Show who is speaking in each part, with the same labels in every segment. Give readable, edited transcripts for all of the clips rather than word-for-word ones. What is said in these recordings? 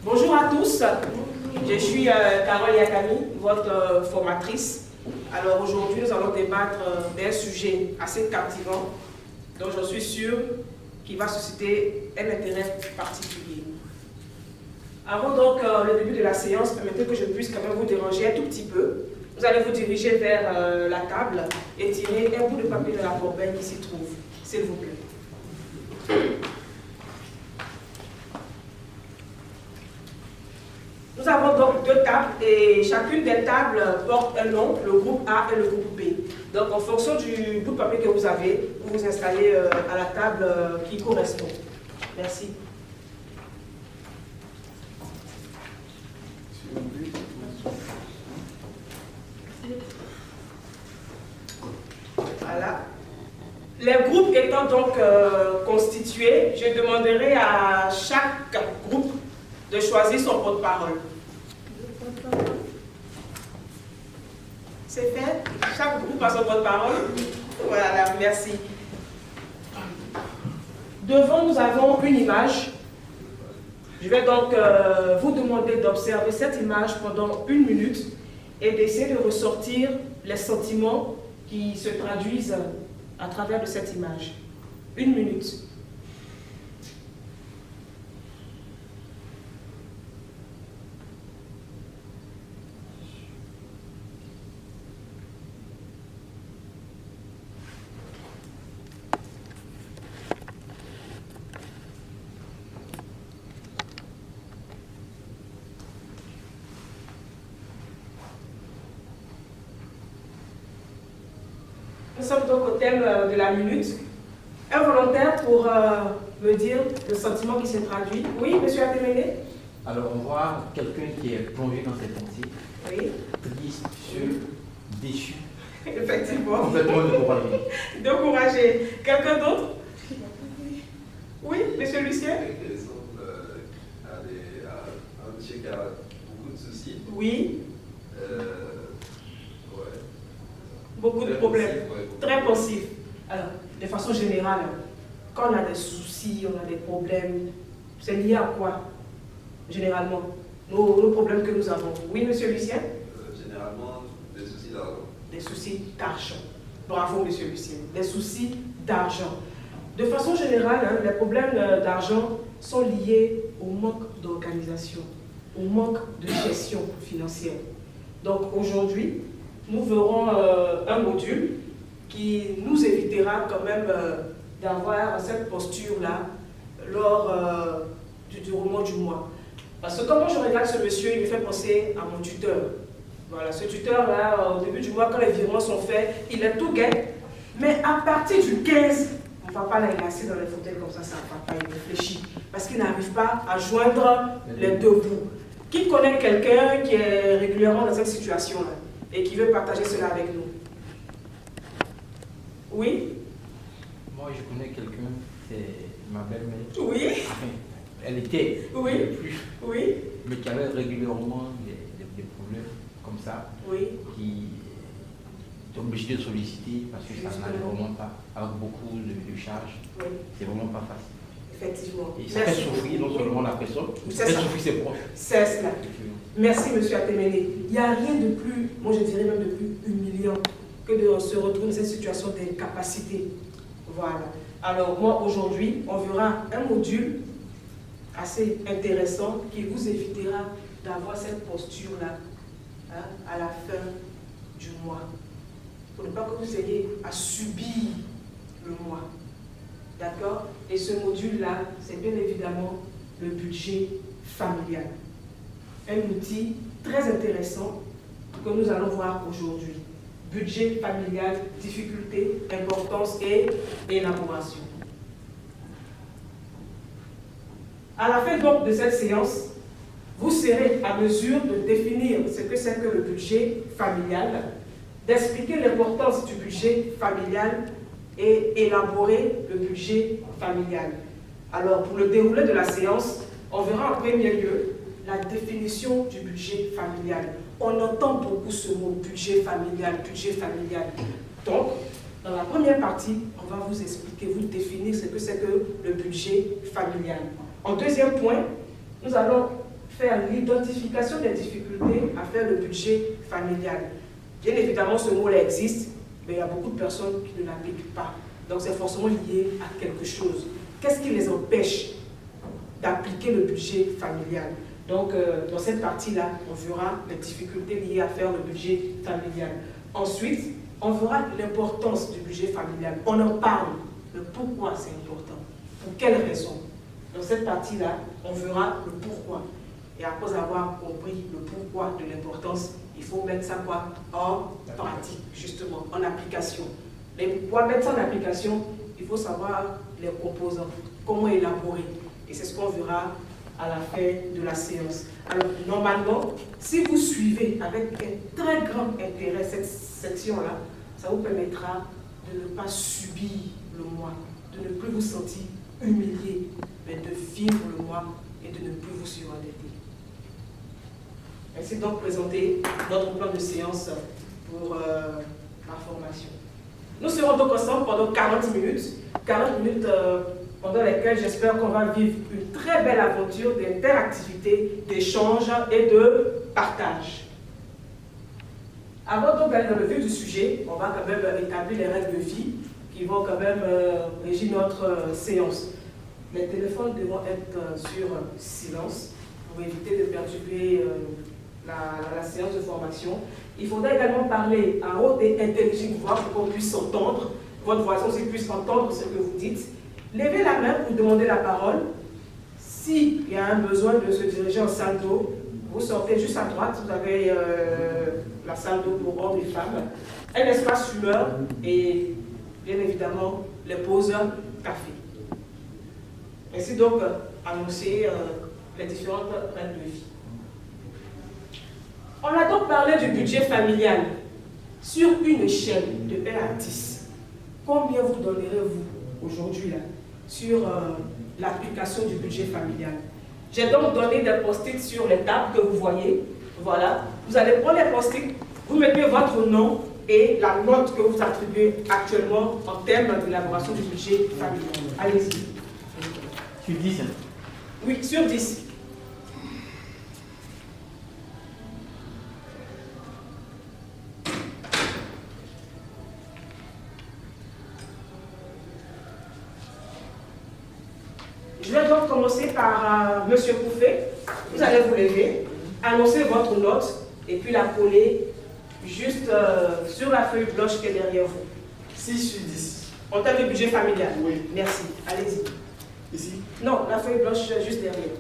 Speaker 1: Bonjour à tous, je suis Carole Yakami, votre formatrice. Alors aujourd'hui, nous allons débattre d'un sujet assez captivant, dont je suis sûre qu'il va susciter un intérêt particulier. Avant donc le début de la séance, permettez que je puisse quand même vous déranger un tout petit peu. Vous allez vous diriger vers la table et tirer un bout de papier de la corbeille qui s'y trouve, s'il vous plaît. Nous avons donc deux tables et chacune des tables porte un nom, le groupe A et le groupe B. Donc en fonction du bout de papier que vous avez, vous vous installez à la table qui correspond. Merci. Voilà. Les groupes étant donc constitués, je demanderai à chaque groupe de choisir son porte-parole. C'est fait? Chaque groupe a son porte-parole? Voilà, merci. Devant, nous avons une image. Je vais donc vous demander d'observer cette image pendant 1 minute et d'essayer de ressortir les sentiments qui se traduisent à travers de cette image. 1 minute. Nous sommes donc au thème de la minute. Un volontaire pour me dire le sentiment qui se traduit. Oui, monsieur Atéméné?
Speaker 2: Alors, on voit quelqu'un qui est plongé dans ses pensées.
Speaker 1: Oui.
Speaker 2: Triste, déçu.
Speaker 1: Effectivement.
Speaker 2: Complètement découragé.
Speaker 1: Découragé. Quelqu'un d'autre? Oui, monsieur Lucien?
Speaker 3: Quel exemple à un monsieur qui a beaucoup de soucis?
Speaker 1: Oui.
Speaker 3: Ouais.
Speaker 1: Beaucoup de
Speaker 3: Très
Speaker 1: problèmes.
Speaker 3: pensif, ouais.
Speaker 1: Très pensif. Alors, de façon générale, quand on a des soucis, on a des problèmes, c'est lié à quoi? Généralement, nos problèmes que nous avons. Oui, monsieur Lucien?
Speaker 3: Généralement, des soucis d'argent.
Speaker 1: Des soucis d'argent. Bravo, monsieur Lucien. Des soucis d'argent. De façon générale, hein, les problèmes d'argent sont liés au manque d'organisation, au manque de gestion financière. Donc aujourd'hui, nous verrons un module qui nous évitera quand même d'avoir cette posture-là lors du déroulement du mois. Parce que quand je regarde ce monsieur, il me fait penser à mon tuteur. Voilà, ce tuteur-là, au début du mois, quand les virements sont faits, il est tout gai. Mais à partir du 15, on ne va pas là, il est assis dans les fauteuils comme ça ne va pas, il réfléchit. Parce qu'il n'arrive pas à joindre les deux bouts. Qui connaît quelqu'un qui est régulièrement dans cette situation-là et qui veut partager cela avec nous? Oui?
Speaker 2: Moi, je connais quelqu'un, c'est ma belle-mère.
Speaker 1: Oui?
Speaker 2: Enfin, elle était,
Speaker 1: Oui.
Speaker 2: elle est plus,
Speaker 1: Oui?
Speaker 2: mais qui avait régulièrement des problèmes comme ça,
Speaker 1: Oui?
Speaker 2: qui est obligé de solliciter parce que ça n'allait vraiment pas, avec beaucoup de charges.
Speaker 1: Oui.
Speaker 2: C'est vraiment pas facile.
Speaker 1: Effectivement.
Speaker 2: Et ça fait souffrir non seulement la personne, ça fait souffrir ses proches.
Speaker 1: C'est cela. Merci, monsieur Atéméné. Il n'y a rien de plus, moi je dirais même de plus humiliant que de se retrouver dans cette situation d'incapacité. Voilà. Alors moi aujourd'hui, on verra un module assez intéressant qui vous évitera d'avoir cette posture-là hein, à la fin du mois. Pour ne pas que vous ayez à subir le mois. D'accord? Et ce module-là, c'est bien évidemment le budget familial. Un outil très intéressant que nous allons voir aujourd'hui. Budget familial, difficultés, importance et élaboration. À la fin donc de cette séance, vous serez à mesure de définir ce que c'est que le budget familial, d'expliquer l'importance du budget familial et élaborer le budget familial. Alors, pour le déroulé de la séance, on verra en premier lieu la définition du budget familial. On entend beaucoup ce mot budget familial, budget familial. Donc, dans la première partie, on va vous expliquer, vous définir ce que c'est que le budget familial. En deuxième point, nous allons faire l'identification des difficultés à faire le budget familial. Bien évidemment, ce mot-là existe, mais il y a beaucoup de personnes qui ne l'appliquent pas. Donc c'est forcément lié à quelque chose. Qu'est-ce qui les empêche d'appliquer le budget familial? Donc dans cette partie-là, on verra les difficultés liées à faire le budget familial. Ensuite, on verra l'importance du budget familial. On en parle, mais pourquoi c'est important? Pour quelles raisons? Dans cette partie-là, on verra le pourquoi. Et après avoir compris le pourquoi de l'importance, il faut mettre ça quoi? En pratique, justement, en application. Mais pour mettre ça en application, il faut savoir les composants, comment élaborer. Et c'est ce qu'on verra à la fin de la séance. Alors, normalement, si vous suivez avec un très grand intérêt cette section-là, ça vous permettra de ne pas subir le mois, de ne plus vous sentir humilié, mais de vivre le mois et de ne plus vous surendetter. Merci donc de présenter notre plan de séance pour la formation. Nous serons donc ensemble pendant 40 minutes. 40 minutes pendant lesquelles j'espère qu'on va vivre une très belle aventure d'interactivité, d'échange et de partage. Avant donc d'aller dans le vif du sujet, on va quand même établir les règles de vie qui vont quand même régir notre séance. Les téléphones devront être sur silence pour éviter de perturber la séance de formation. Il faudra également parler à haute et intelligible voix pour qu'on puisse s'entendre, votre voisin aussi puisse entendre ce que vous dites. Levez la main pour demander la parole. S'il y a un besoin de se diriger en salle d'eau, vous sortez juste à droite, vous avez la salle d'eau pour hommes et femmes, un espace fumeur et bien évidemment les pauses café. Ainsi donc annoncer les différentes règles de vie. On a donc parlé du budget familial. Sur une échelle de 1 à 10, combien vous donnerez-vous aujourd'hui là sur l'application du budget familial? J'ai donc donné des post-it sur les tables que vous voyez. Voilà. Vous allez prendre les post-it, vous mettez votre nom et la note que vous attribuez actuellement en termes d'élaboration du budget familial. Allez-y.
Speaker 2: Sur 10.
Speaker 1: Oui, sur 10. Je vais donc commencer par M. Kouffé. Vous allez vous lever, annoncer votre note et puis la coller juste sur la feuille blanche qui est derrière vous.
Speaker 4: 6 sur 10.
Speaker 1: En termes de budget familial.
Speaker 4: Oui.
Speaker 1: Merci. Allez-y.
Speaker 4: Ici?
Speaker 1: Non, la feuille blanche juste derrière.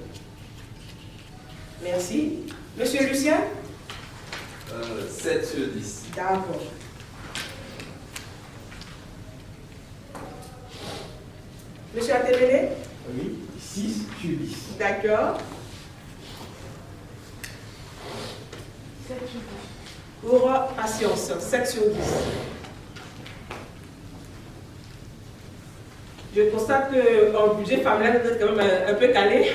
Speaker 1: Merci. Monsieur Lucien?
Speaker 3: 7 sur 10.
Speaker 1: D'accord. Monsieur Atébélé?
Speaker 4: Oui. 6 sur 10.
Speaker 1: D'accord. Pour patience, 7 sur 10. Je constate qu'en budget familial, vous êtes quand même un peu calé.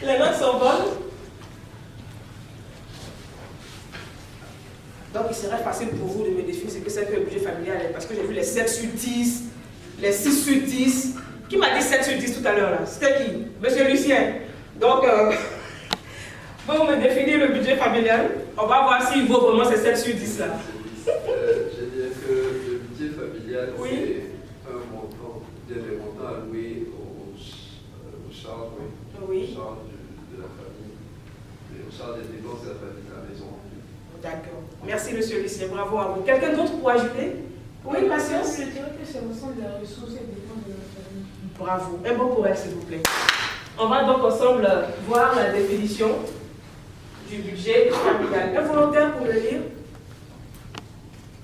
Speaker 1: Les notes sont bonnes. Donc il serait facile pour vous de me définir ce que c'est que le budget familial, parce que j'ai vu les 7 sur 10, les 6 sur 10. Qui m'a dit 7 sur 10 tout à l'heure là? C'était qui? Monsieur Lucien. Donc, vous me définir le budget familial. On va voir s'il vaut vraiment ces 7 sur 10 là.
Speaker 3: Je dirais que le budget familial,
Speaker 1: Oui.
Speaker 3: c'est un montant, des montants alloués aux charges,
Speaker 1: Oui.
Speaker 3: aux charges de la famille, et aux charges des dépenses de la famille de la maison.
Speaker 1: D'accord. Merci Monsieur Lucien, bravo à vous. Quelqu'un d'autre pour ajouter? Oui, patience.
Speaker 5: Je dirais que c'est l'ensemble des ressources et des dépenses de la famille.
Speaker 1: Bravo. Un mot pour elle, s'il vous plaît. On va donc ensemble voir la définition du budget familial. Un volontaire pour le lire?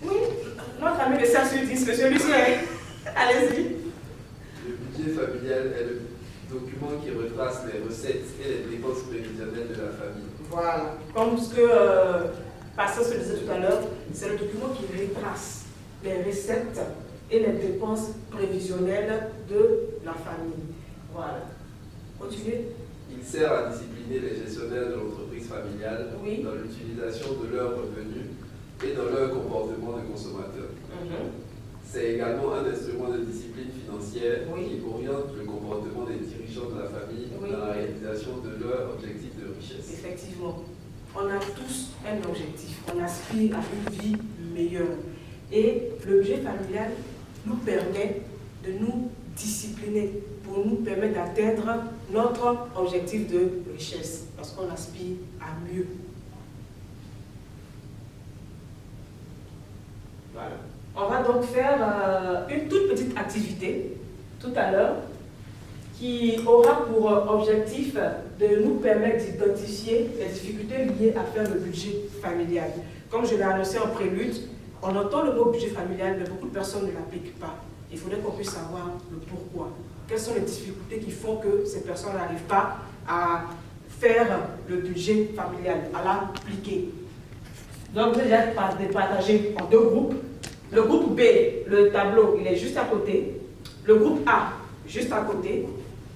Speaker 1: Oui, notre ami de 5 sur 10, Monsieur Lucien. Allez-y.
Speaker 3: Le budget familial est le document qui retrace les recettes et les dépenses prévisionnelles de la famille.
Speaker 1: Voilà. Comme ce que Pasteur se disait tout à l'heure, c'est le document qui retrace les recettes et les dépenses prévisionnelles de la famille. Voilà. Continuez.
Speaker 3: Il sert à discipliner les gestionnaires de l'entreprise familiale
Speaker 1: Oui.
Speaker 3: dans l'utilisation de leurs revenus et dans leur comportement de consommateur. C'est également un instrument de discipline financière
Speaker 1: Oui.
Speaker 3: qui oriente le comportement des dirigeants de la famille
Speaker 1: Oui.
Speaker 3: dans la réalisation de leurs objectifs de richesse.
Speaker 1: Effectivement. On a tous un objectif. On aspire à une vie meilleure. Et le budget familial nous permet de nous discipliner pour nous permettre d'atteindre notre objectif de richesse. Parce qu'on aspire à mieux. Voilà. On va donc faire une toute petite activité tout à l'heure qui aura pour objectif de nous permettre d'identifier les difficultés liées à faire le budget familial. Comme je l'ai annoncé en prélude, on entend le mot budget familial, mais beaucoup de personnes ne l'appliquent pas. Il faudrait qu'on puisse savoir le pourquoi. Quelles sont les difficultés qui font que ces personnes n'arrivent pas à faire le budget familial, à l'appliquer. Donc, vous allez partager en deux groupes. Le groupe B, le tableau, il est juste à côté. Le groupe A, juste à côté.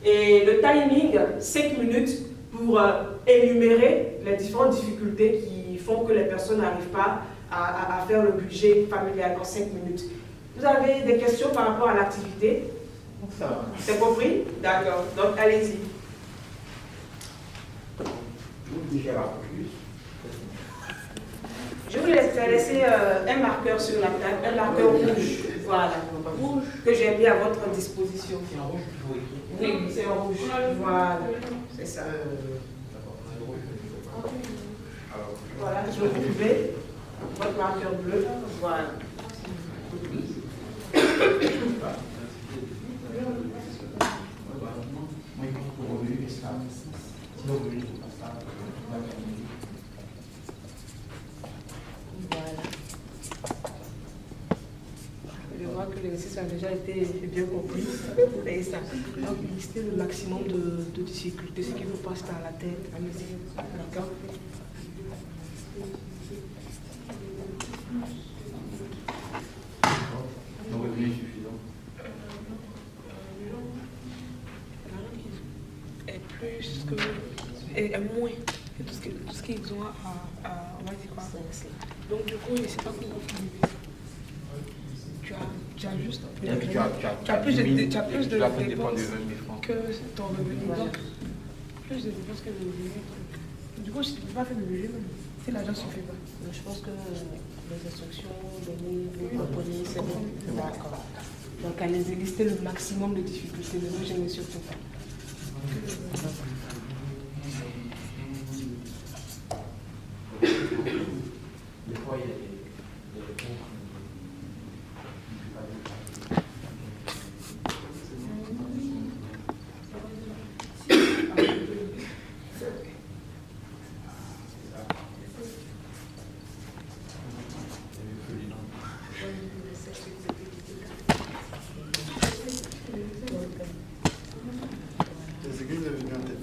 Speaker 1: Et le timing, 5 minutes pour énumérer les différentes difficultés qui font que les personnes n'arrivent pas à faire le budget familial en 5 minutes. Vous avez des questions par rapport à l'activité?
Speaker 2: Ça va.
Speaker 1: C'est compris? D'accord. Donc, allez-y. Je vous laisser un marqueur sur la table, un marqueur rouge. Voilà. Rouge que j'ai mis à votre disposition.
Speaker 2: C'est en rouge qu'il faut écrire.
Speaker 1: Oui, c'est en rouge. Voilà. C'est ça. Voilà, je vous pouvez. Votre marqueur bleu. Voilà.
Speaker 2: Moi, je pense que le revenu est stable. Sinon, le revenu n'est pas stable.
Speaker 1: Voilà. Je vois que l'exercice a déjà été bien compris. C'est ça. Donc, listez le maximum de difficultés, ce qui vous passe par la tête. Allez-y. D'accord.
Speaker 2: Le revenu est suffisant.
Speaker 5: Est plus que. Est moins que tout ce qu'ils ont à. On va dire quoi? Donc, du coup, je ne sais pas comment faire. Tu as juste.
Speaker 2: Tu as plus de dépenses de 20 000 francs
Speaker 5: que ton revenu. Donc, plus de dépenses que le revenu. Du coup, je ne peux pas faire le budget même. Si l'argent ne suffit pas.
Speaker 1: Je pense que les instructions données, vous comprenez, c'est bon. D'accord. Donc, allez-y, listez le maximum de difficultés. Ne vous gênez surtout pas.
Speaker 2: Des fois, il y a des réponses.
Speaker 4: C'est que vous avez mis en tête.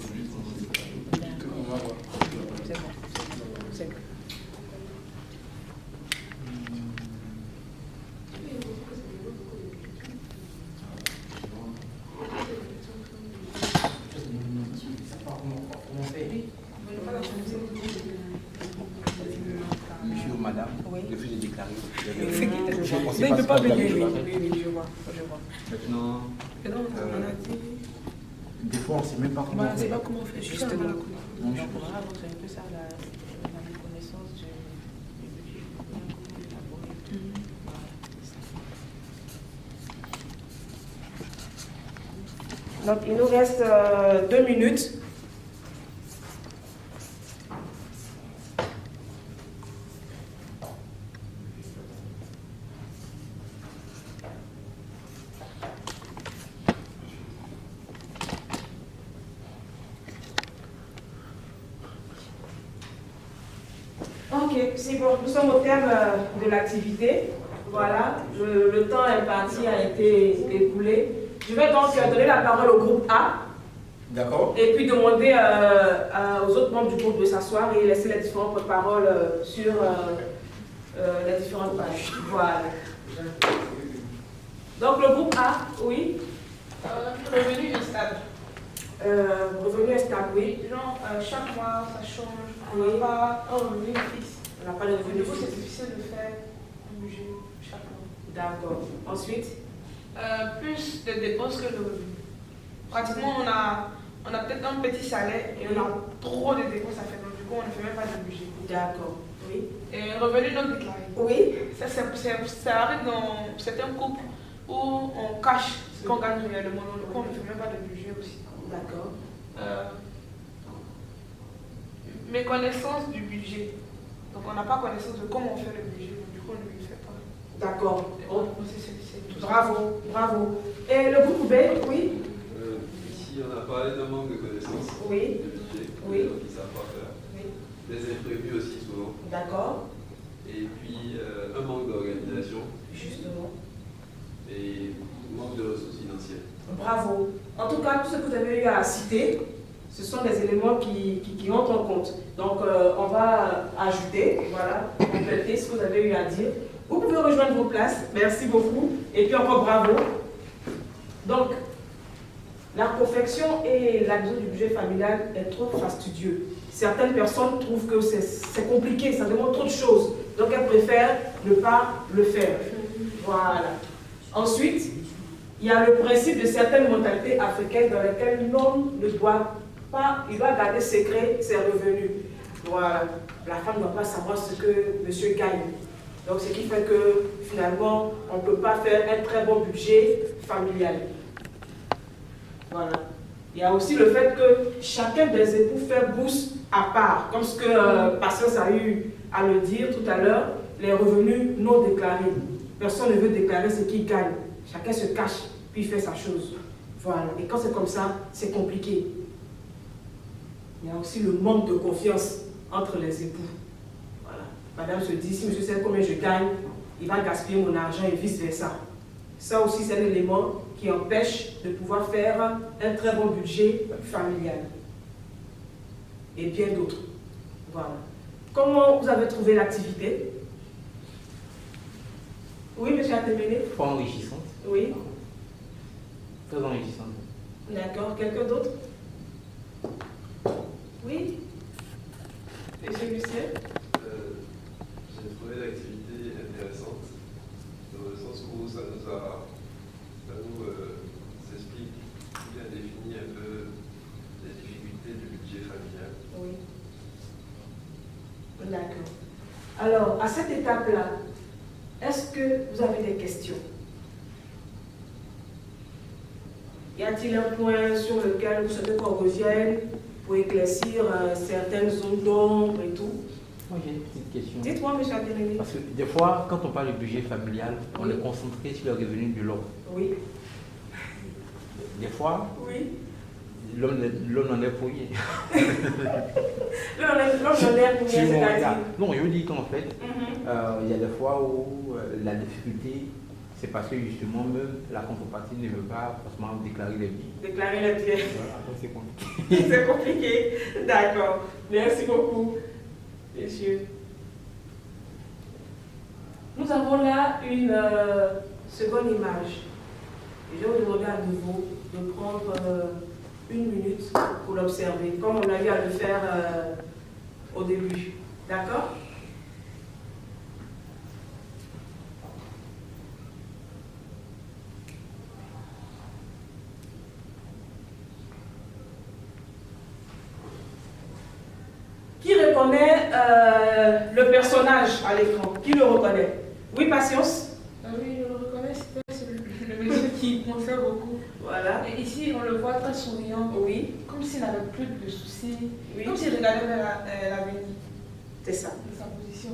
Speaker 4: Tout, on va voir.
Speaker 1: C'est bon. C'est bon.
Speaker 2: Monsieur ou madame,
Speaker 1: Oui.
Speaker 2: le fait de déclarer.
Speaker 1: Mais il ne peut pas venir. Oui, je vois.
Speaker 2: Maintenant,
Speaker 5: Et donc, on a dit.
Speaker 2: des fois, on ne sait même pas comment
Speaker 5: Voilà, c'est
Speaker 2: faire.
Speaker 5: pas comment faire.
Speaker 1: Justement.
Speaker 5: Justement.
Speaker 1: Donc voilà, donc c'est un peu ça la reconnaissance du budget. Donc il nous reste 2 minutes. Ok, c'est bon. Nous sommes au terme de l'activité. Voilà, le temps imparti a été écoulé. Je vais donc donner la parole au groupe A
Speaker 2: D'accord.
Speaker 1: et puis demander aux autres membres du groupe de s'asseoir et laisser les différents porte-paroles sur les différentes pages. Voilà. Donc le groupe A, oui.
Speaker 5: Revenu est stable.
Speaker 1: Revenu est stable, oui.
Speaker 5: Genre, chaque mois, ça change. On
Speaker 1: Oui.
Speaker 5: n'a pas un revenu fixe.
Speaker 1: On n'a pas de revenu
Speaker 5: Du coup, c'est
Speaker 1: fixe.
Speaker 5: difficile de faire un budget chaque mois.
Speaker 1: D'accord. Ensuite,
Speaker 5: Plus de dépenses que de revenus. Pratiquement, on a peut-être un petit salaire et on a trop de dépenses à faire. Donc, du coup, on ne fait même pas de budget.
Speaker 1: D'accord. Oui.
Speaker 5: Et revenu non déclaré.
Speaker 1: Oui.
Speaker 5: Ça arrive dans certains couples où on cache ce qu'on gagne réellement. Donc, du coup, on ne fait même pas de budget aussi.
Speaker 1: D'accord.
Speaker 5: Méconnaissance du budget. Donc, on n'a pas connaissance de comment on fait le budget. Donc, du coup, on ne le fait pas.
Speaker 1: D'accord.
Speaker 5: C'est tout ça.
Speaker 1: Bravo, bravo. Et le groupe B, oui.
Speaker 3: Ici, on a parlé d'un manque de connaissances
Speaker 1: Oui.
Speaker 3: du budget,
Speaker 1: Oui.
Speaker 3: qui ne savent pas faire.
Speaker 1: Oui.
Speaker 3: Des imprévus aussi souvent.
Speaker 1: D'accord.
Speaker 3: Et puis un manque d'organisation
Speaker 1: Justement.
Speaker 3: et manque de ressources financières.
Speaker 1: Bravo. En tout cas, tout ce que vous avez eu à citer, ce sont des éléments qui entrent en compte. Donc, on va ajouter, voilà, compléter ce que vous avez eu à dire. Vous pouvez rejoindre vos places. Merci beaucoup. Et puis encore bravo. Donc, la confection et l'adoption du budget familial est trop fastidieux. Certaines personnes trouvent que c'est compliqué, ça demande trop de choses. Donc, elles préfèrent ne pas le faire. Voilà. Ensuite, il y a le principe de certaines mentalités africaines dans lesquelles l'homme ne doit pas, il doit garder secret ses revenus. Voilà. La femme ne doit pas savoir ce que monsieur gagne. Donc, ce qui fait que finalement, on ne peut pas faire un très bon budget familial. Voilà. Il y a aussi le fait que chacun des époux fait bourse à part. Comme ce que Patience a eu à le dire tout à l'heure, les revenus non déclarés. Personne ne veut déclarer ce qu'il gagne. Chacun se cache, puis fait sa chose. Voilà. Et quand c'est comme ça, c'est compliqué. Il y a aussi le manque de confiance entre les époux. Voilà. Madame se dit, si monsieur sait combien je gagne, il va gaspiller mon argent et vice-versa. Ça aussi, c'est un élément qui empêche de pouvoir faire un très bon budget familial. Et bien d'autres. Voilà. Comment vous avez trouvé l'activité? Oui, monsieur Atéméné?
Speaker 2: Pas enrichissante.
Speaker 1: Oui.
Speaker 2: Très enrichissante.
Speaker 1: D'accord. Quelqu'un d'autre? Oui. Monsieur Lucien?
Speaker 3: J'ai trouvé l'activité intéressante dans le sens où ça nous explique bien défini un peu les difficultés du budget familial.
Speaker 1: Oui. D'accord. Alors, à cette étape-là, est-ce que vous avez des questions? Y a-t-il un point sur lequel vous souhaitez qu'on revienne pour éclaircir certaines zones d'ombre et tout?
Speaker 2: Moi, j'ai une petite question.
Speaker 1: Dites-moi, monsieur Atérémy.
Speaker 2: Parce que des fois, quand on parle du budget familial, on
Speaker 1: Oui.
Speaker 2: est concentré sur le revenu de l'homme.
Speaker 1: Oui.
Speaker 2: Des fois,
Speaker 1: Oui.
Speaker 2: l'homme n'en est pour rien.
Speaker 1: L'homme en est pour rien, c'est-à-dire.
Speaker 2: Non, je dis qu'en fait,
Speaker 1: Mhm.
Speaker 2: il y a des fois où la difficulté, c'est parce que justement, même la contrepartie ne veut pas forcément déclarer les biens.
Speaker 1: Déclarer les biens.
Speaker 2: Voilà, donc c'est compliqué.
Speaker 1: C'est compliqué. D'accord. Merci beaucoup, messieurs. Nous avons là une seconde image. Et je vais vous demander à nouveau de prendre une minute pour l'observer, comme on a eu à le faire au début. D'accord? Qui reconnaît le personnage à l'écran? Qui le reconnaît? Oui, Patience?
Speaker 5: Oui, je le reconnais, c'est le monsieur qui pensait beaucoup.
Speaker 1: Voilà.
Speaker 5: Et ici, on le voit très souriant,
Speaker 1: Oui,
Speaker 5: comme s'il n'avait plus de soucis,
Speaker 1: oui,
Speaker 5: comme s'il regardait vers l'avenir
Speaker 1: c'est ça.
Speaker 5: de sa position.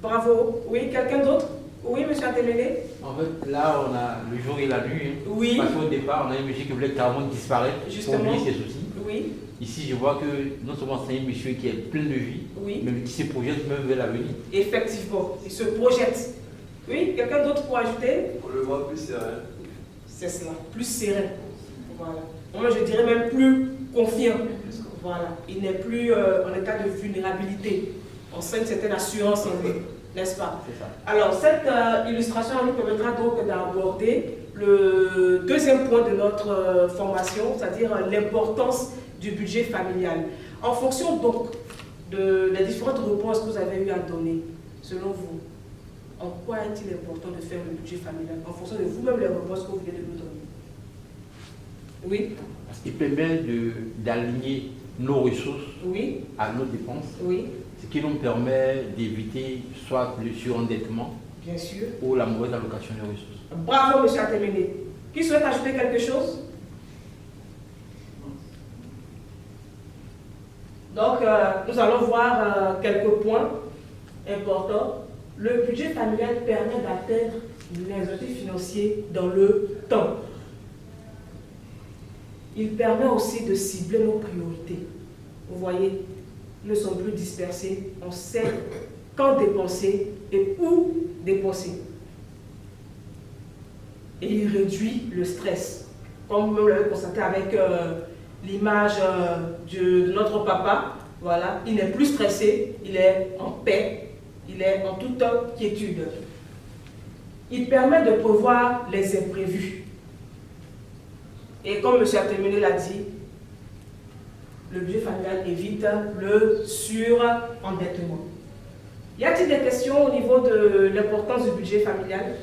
Speaker 1: Bravo. Oui, quelqu'un d'autre? Oui, monsieur Atéméné?
Speaker 2: En fait, là, on a le jour et la nuit. Hein.
Speaker 1: Oui,
Speaker 2: Parce qu'au départ, on a un monsieur qui voulait carrément disparaître
Speaker 1: Justement.
Speaker 2: pour oublier ses soucis.
Speaker 1: oui,
Speaker 2: Ici, je vois que non seulement c'est un monsieur qui est plein de vie,
Speaker 1: oui.
Speaker 2: mais qui se projette même vers l'avenir.
Speaker 1: Effectivement, il se projette. Oui, quelqu'un d'autre pour ajouter?
Speaker 3: On le voit plus serein.
Speaker 1: C'est cela, plus serein. Voilà. Moi, je dirais même plus confiant. Voilà. Il n'est plus en état de vulnérabilité. On sent une certaine assurance en lui, n'est-ce pas?
Speaker 2: C'est ça.
Speaker 1: Alors, cette illustration nous permettra donc d'aborder le deuxième point de notre formation, c'est-à-dire l'importance du budget familial. En fonction donc des différentes réponses que vous avez eu à donner, selon vous, en quoi est-il important de faire le budget familial? En fonction de vous-même les réponses que vous venez de nous donner. Oui?
Speaker 2: Parce qu'il permet d'aligner nos ressources
Speaker 1: Oui,
Speaker 2: à nos dépenses,
Speaker 1: oui,
Speaker 2: ce qui nous permet d'éviter soit le surendettement
Speaker 1: bien sûr.
Speaker 2: ou la mauvaise allocation des ressources.
Speaker 1: Bravo, monsieur Atemene. Qui souhaite ajouter quelque chose? Donc, nous allons voir quelques points importants. Le budget familial permet d'atteindre les objectifs financiers dans le temps. Il permet aussi de cibler nos priorités. Vous voyez, nous ne sommes plus dispersés. On sait quand dépenser et où dépenser. Et il réduit le stress. Comme vous l'avez constaté avec l'image de notre papa, voilà, il n'est plus stressé, il est en paix, il est en toute quiétude. Il permet de prévoir les imprévus. Et comme M. Atemene l'a dit, le budget familial évite le surendettement. Y a-t-il des questions au niveau de l'importance du budget familial?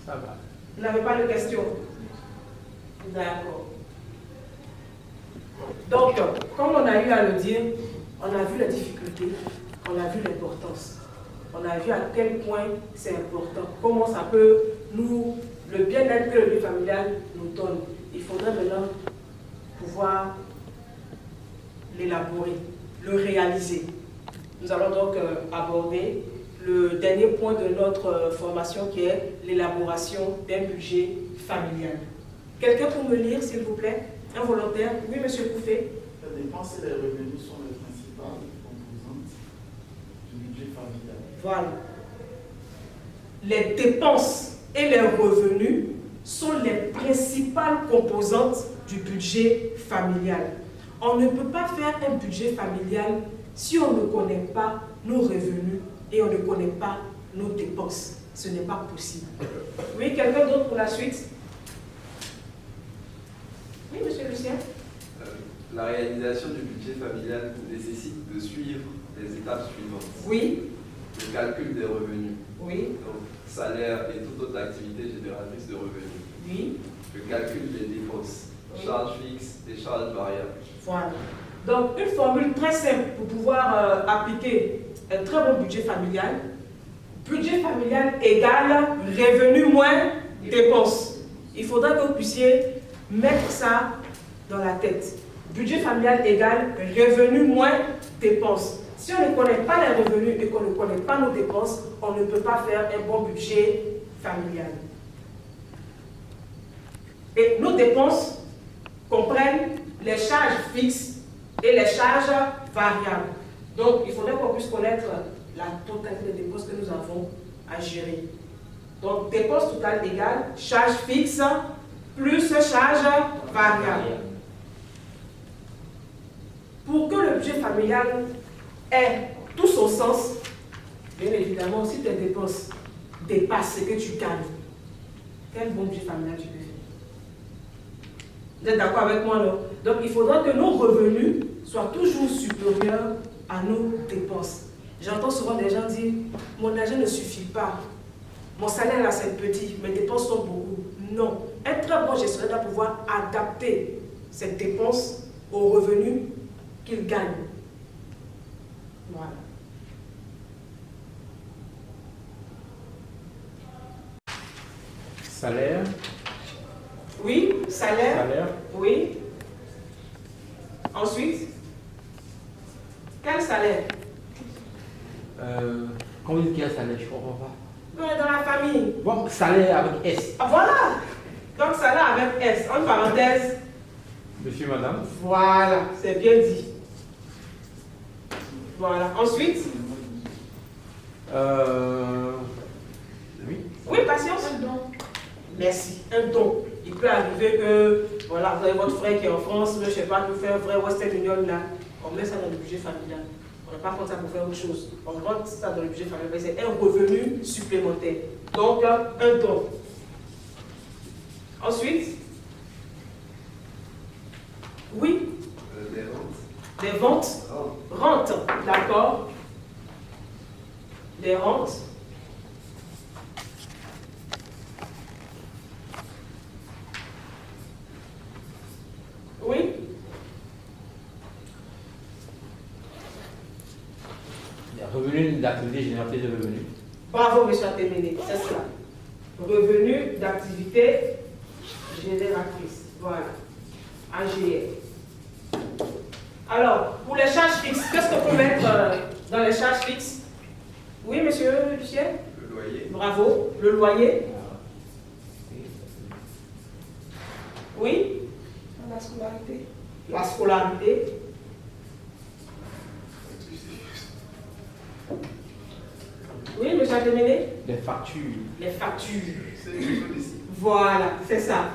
Speaker 2: Ça va.
Speaker 1: Vous n'avez pas de questions? D'accord. Donc, comme on a eu à le dire, on a vu la difficulté, on a vu l'importance. On a vu à quel point c'est important, comment ça peut le bien-être que le budget familial nous donne. Il faudrait maintenant pouvoir l'élaborer, le réaliser. Nous allons donc aborder le dernier point de notre formation qui est l'élaboration d'un budget familial. Quelqu'un pour me lire, s'il vous plaît? Un volontaire? Oui, monsieur Kouffé.
Speaker 4: Les dépenses et les revenus sont les principales composantes du budget familial.
Speaker 1: Voilà. Les dépenses et les revenus sont les principales composantes du budget familial. On ne peut pas faire un budget familial si on ne connaît pas nos revenus et on ne connaît pas nos dépenses. Ce n'est pas possible. Oui, quelqu'un d'autre pour la suite? Oui, monsieur Lucien.
Speaker 3: La réalisation du budget familial nécessite de suivre les étapes suivantes.
Speaker 1: Oui.
Speaker 3: Le calcul des revenus.
Speaker 1: Oui.
Speaker 3: Donc, salaire et toute autre activité génératrice de revenus.
Speaker 1: Oui.
Speaker 3: Le calcul des dépenses.
Speaker 1: Oui.
Speaker 3: Charges fixes et charges variables.
Speaker 1: Voilà. Donc, une formule très simple pour pouvoir appliquer un très bon budget familial. Budget familial égale revenu moins dépenses. Il faudra que vous puissiez mettre ça dans la tête. Budget familial égale revenu moins dépenses. Si on ne connaît pas les revenus et qu'on ne connaît pas nos dépenses, on ne peut pas faire un bon budget familial. Et nos dépenses comprennent les charges fixes et les charges variables. Donc, il faudrait qu'on puisse connaître la totalité des dépenses que nous avons à gérer. Donc, dépenses totales égale charges fixes plus charges variables. Pour que le budget familial ait tout son sens, bien évidemment, si tes dépenses dépassent ce que tu gagnes, quel bon budget familial tu peux faire? Vous êtes d'accord avec moi, non? Donc, il faudra que nos revenus soient toujours supérieurs à nos dépenses. J'entends souvent des gens dire, mon argent ne suffit pas. Mon salaire là c'est petit, mes dépenses sont beaucoup. Non. Un très bon gestionnaire doit pouvoir adapter cette dépense aux revenus qu'il gagne. Voilà.
Speaker 2: Salaire.
Speaker 1: Oui, salaire.
Speaker 2: Salaire.
Speaker 1: Oui. Ensuite, quel salaire?
Speaker 2: Quand vous dites qu'il y a salaire, je ne comprends pas.
Speaker 1: Dans la famille.
Speaker 2: Bon, salaire avec S.
Speaker 1: Ah, voilà. Donc salaire avec S, en parenthèse.
Speaker 2: Monsieur, madame.
Speaker 1: Voilà, c'est bien dit. Voilà. Ensuite.
Speaker 2: Oui.
Speaker 1: Oui, patience. Un don. Merci. Un don. Il peut arriver que, voilà, vous avez votre frère qui est en France, mais je ne sais pas, nous faire un vrai Western Union là. On met ça dans le budget familial. On n'a pas compte ça pour faire autre chose. On rentre ça dans le budget familial. C'est un revenu supplémentaire. Donc, un don. Ensuite. Oui.
Speaker 3: Des rentes.
Speaker 1: Des ventes. Rentes. D'accord. Des rentes.
Speaker 2: Revenu d'activité génératrice de revenus.
Speaker 1: Bravo, monsieur Atéméné, c'est cela. Revenu d'activité génératrice. Voilà. AGR. Alors, pour les charges fixes, qu'est-ce qu'on peut mettre dans les charges fixes? Oui, monsieur Lucien?
Speaker 3: Le loyer.
Speaker 1: Bravo. Le loyer? Oui?
Speaker 5: La scolarité.
Speaker 1: La scolarité? Oui, monsieur Atéméné?
Speaker 2: Les factures.
Speaker 1: Les factures.
Speaker 4: C'est ici.
Speaker 1: Voilà, c'est ça.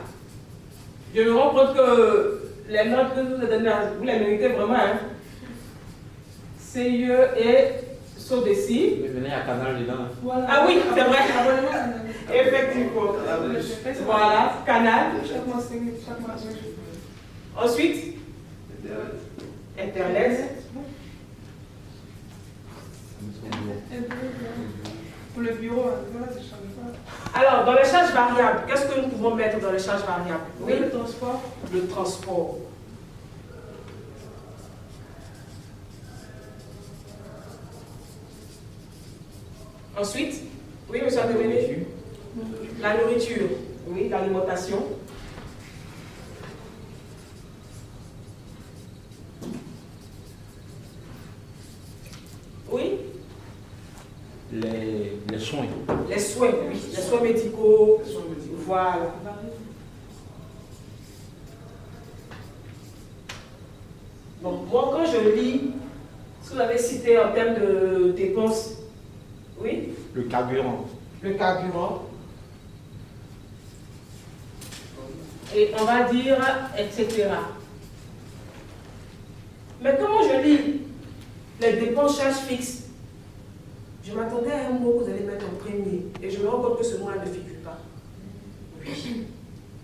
Speaker 1: Je me rends compte que les notes que vous avez données, vous les méritez vraiment. Hein? CIE et SODECI.
Speaker 2: Mais maintenant, il y a Canal dedans.
Speaker 5: Voilà.
Speaker 1: Ah oui, c'est vrai.
Speaker 5: Abonnement canal.
Speaker 1: Effectivement. Voilà, Canal.
Speaker 5: Chaque mois 5 000, chaque mois 5 000.
Speaker 1: Ensuite, Internet.
Speaker 5: Pour le bureau, là, c'est chargé pas.
Speaker 1: Alors, dans les charges variables, qu'est-ce que nous pouvons mettre dans les charges variables?
Speaker 5: Oui, le transport.
Speaker 1: Le transport. Ensuite, oui, monsieur Atéméné? La nourriture. Oui, l'alimentation. Oui,
Speaker 2: Les soins.
Speaker 1: les soins, oui, les soins médicaux. Voilà. Bon, moi, quand je lis ce que vous avez cité en termes de dépenses, oui,
Speaker 2: Le carburant.
Speaker 1: le carburant, et on va dire, etc. Mais comment je lis les dépenses charges fixes? Je m'attendais à un mot que vous allez mettre en premier, et je me rends compte que ce mot-là ne figure pas. Oui.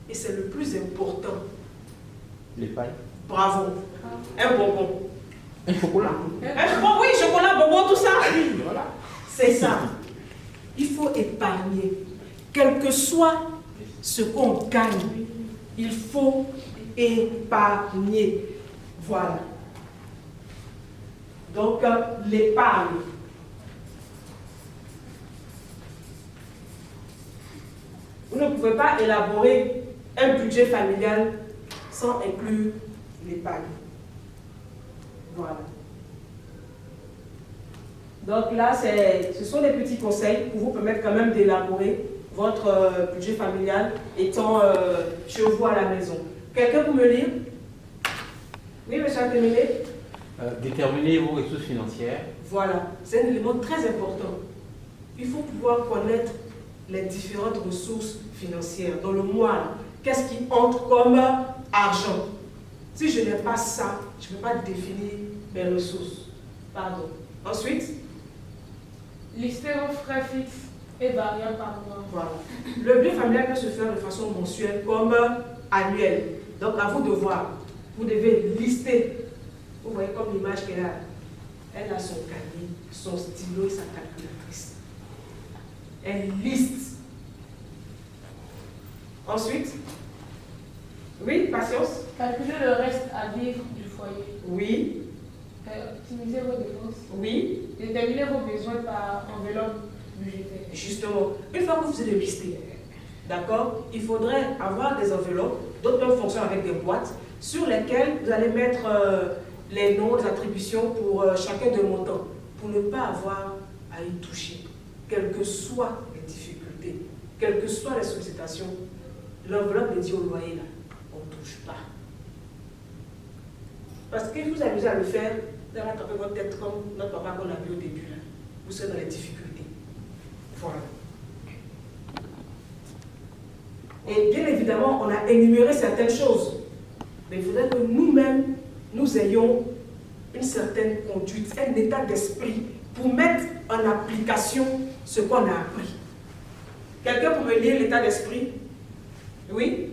Speaker 1: Et c'est le plus important.
Speaker 2: L'épargne.
Speaker 1: Bravo. Un bonbon.
Speaker 2: Un chocolat.
Speaker 1: Oui, chocolat, bonbon, tout ça.
Speaker 2: Oui, voilà.
Speaker 1: C'est ça. Il faut épargner. Quel que soit ce qu'on gagne, il faut épargner. Voilà. Donc, l'épargne. Vous ne pouvez pas élaborer un budget familial sans inclure l'épargne. Voilà. Donc là, ce sont des petits conseils pour vous permettre quand même d'élaborer votre budget familial étant chez vous à la maison. Quelqu'un peut me lire? Oui, monsieur Atéméné?
Speaker 2: Déterminer vos ressources financières.
Speaker 1: Voilà, c'est un élément très important. Il faut pouvoir connaître les différentes ressources financières dans le mois. Qu'est-ce qui entre comme argent? Si je n'ai pas ça, je ne peux pas définir mes ressources. Pardon. Ensuite,
Speaker 5: Lister vos frais fixes et variables par mois.
Speaker 1: voilà. Le budget familial peut se faire de façon mensuelle comme annuelle. Donc à vous de voir. Vous devez lister. Vous voyez comme l'image qu'elle a. Elle a son cahier, son stylo et sa calculatrice. Elle liste. Ensuite, oui, patience.
Speaker 5: Calculer le reste à vivre du foyer.
Speaker 1: Oui,
Speaker 5: Optimiser vos dépenses.
Speaker 1: oui.
Speaker 5: Déterminer vos besoins par enveloppe budgétaire.
Speaker 1: Justement, une fois que vous avez listé, d'accord, il faudrait avoir des enveloppes, d'autres même fonctionnent avec des boîtes, sur lesquelles vous allez mettre les noms, les attributions pour chacun des montants, pour ne pas avoir à y toucher, quelles que soient les difficultés, quelles que soient les sollicitations. L'enveloppe dédiée au loyer, là, on ne touche pas. Parce que vous amusez à le faire, vous allez attraper votre tête comme notre papa qu'on a vu au début, là. Vous serez dans les difficultés. Voilà. Et bien évidemment, on a énuméré certaines choses. Mais il faudrait que nous-mêmes, nous ayons une certaine conduite, un état d'esprit pour mettre en application ce qu'on a appris. Quelqu'un peut me lire l'état d'esprit? Oui?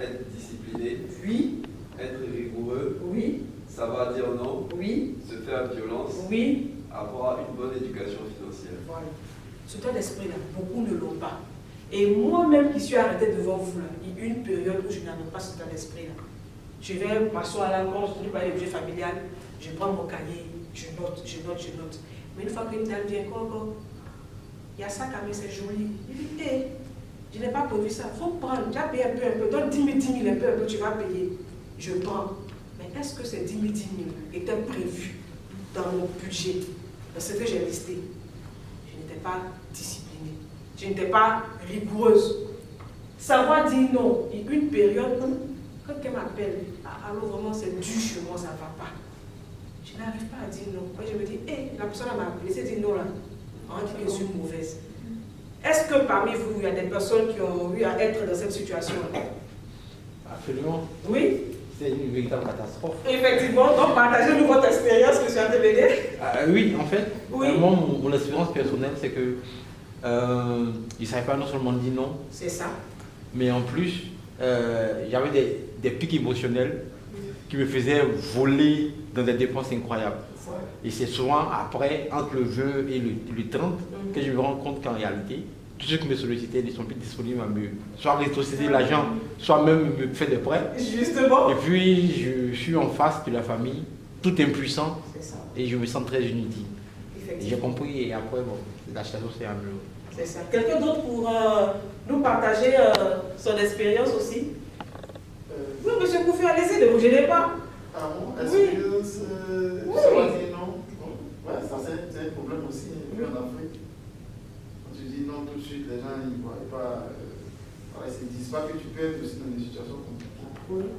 Speaker 3: Être discipliné,
Speaker 1: Oui?
Speaker 3: être rigoureux,
Speaker 1: Oui?
Speaker 3: savoir dire non,
Speaker 1: Oui?
Speaker 3: se faire violence,
Speaker 1: Oui?
Speaker 3: avoir une bonne éducation financière.
Speaker 1: Voilà. Ce état d'esprit-là, beaucoup ne l'ont pas. Et moi-même qui suis arrêtée devant vous, là, il y a une période où je n'avais pas cet état d'esprit-là. Je vais m'asseoir à la grange, je vais parler du budget familial, je prends mon cahier, je note, je note, je note. Mais une fois qu'une dame vient, il y a ça quand même, c'est joli. Il dit, hé, je n'ai pas prévu ça, il faut prendre, tu as payé un peu, donne 10 000, un peu, tu vas payer. Je prends. Mais est-ce que ces 10 000 étaient prévus dans mon budget, dans ce que j'ai listé? Je n'étais pas disciplinée, je n'étais pas rigoureuse. Savoir dire non, une période où, quand quelqu'un m'appelle, alors vraiment c'est dur chez moi, ça ne va pas. Je n'arrive pas à dire non. Moi je me dis, hé, la personne m'a appelé, c'est dit non là. On dit que je suis mauvaise. Est-ce que parmi vous, il y a des personnes qui ont eu à être dans cette situation-là?
Speaker 2: Absolument.
Speaker 1: Oui?
Speaker 2: C'est une véritable catastrophe.
Speaker 1: Effectivement, donc partagez-nous votre expérience, M. ATBD.
Speaker 2: Oui, en fait,
Speaker 1: Oui.
Speaker 2: moi, mon expérience personnelle, c'est que je ne savais pas non seulement dire non,
Speaker 1: C'est ça.
Speaker 2: mais en plus, j'avais des pics émotionnels qui me faisaient voler dans des dépenses incroyables. Et c'est souvent après, entre le jeu et le 30, que je me rends compte qu'en réalité, tous ceux qui me sollicitaient ne sont plus disponibles à me soit rétrocéder l'argent, soit même me faire des prêts.
Speaker 1: Justement.
Speaker 2: Et puis, je suis en face de la famille, tout impuissant,
Speaker 1: C'est ça.
Speaker 2: et je me sens très inutile. J'ai
Speaker 1: Effectivement.
Speaker 2: compris, et après, bon, la situation s'est améliorée.
Speaker 1: C'est ça. Quelqu'un d'autre pour nous partager son expérience aussi? Oui, monsieur Koufi, allez-y, ne vous gênez pas.
Speaker 4: Ah bon,
Speaker 1: Oui.
Speaker 4: expérience,
Speaker 1: Oui.
Speaker 4: ça va dire non. Ouais, ça c'est un problème aussi en Afrique. Quand tu dis non tout de suite, les gens ils ne voient pas. Voilà, ils ne disent pas que tu peux être aussi dans des situations compliquées.
Speaker 1: Oui.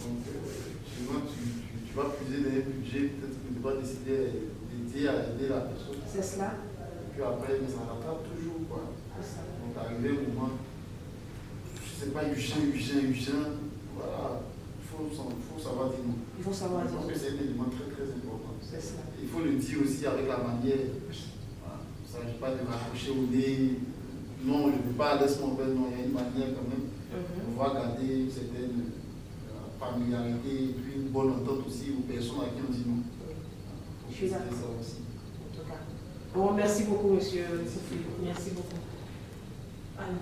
Speaker 4: Donc, souvent tu vas puiser dans un budget, peut-être que tu vas décider d'aider à aider la personne.
Speaker 1: C'est cela.
Speaker 4: Et puis après, mais ça rattrape toujours. Quoi.
Speaker 1: C'est ça.
Speaker 4: Donc, arrivé au moment, je ne sais pas, urgent, voilà, il faut savoir dire non.
Speaker 1: Il faut savoir
Speaker 4: Je pense
Speaker 1: dire.
Speaker 4: que c'est un élément très très important.
Speaker 1: C'est ça.
Speaker 4: Il faut le dire aussi avec la manière. Voilà. Il ne s'agit pas de raccrocher au nez. Non, je ne veux pas, laisse-moi faire. Non, il y a une manière quand même. On va garder une certaine familiarité et puis une bonne entente aussi aux personnes à qui on dit non.
Speaker 1: Je suis d'accord.
Speaker 4: Ça aussi.
Speaker 1: En tout cas. Bon, merci beaucoup, monsieur Koufi. Merci beaucoup. Alors,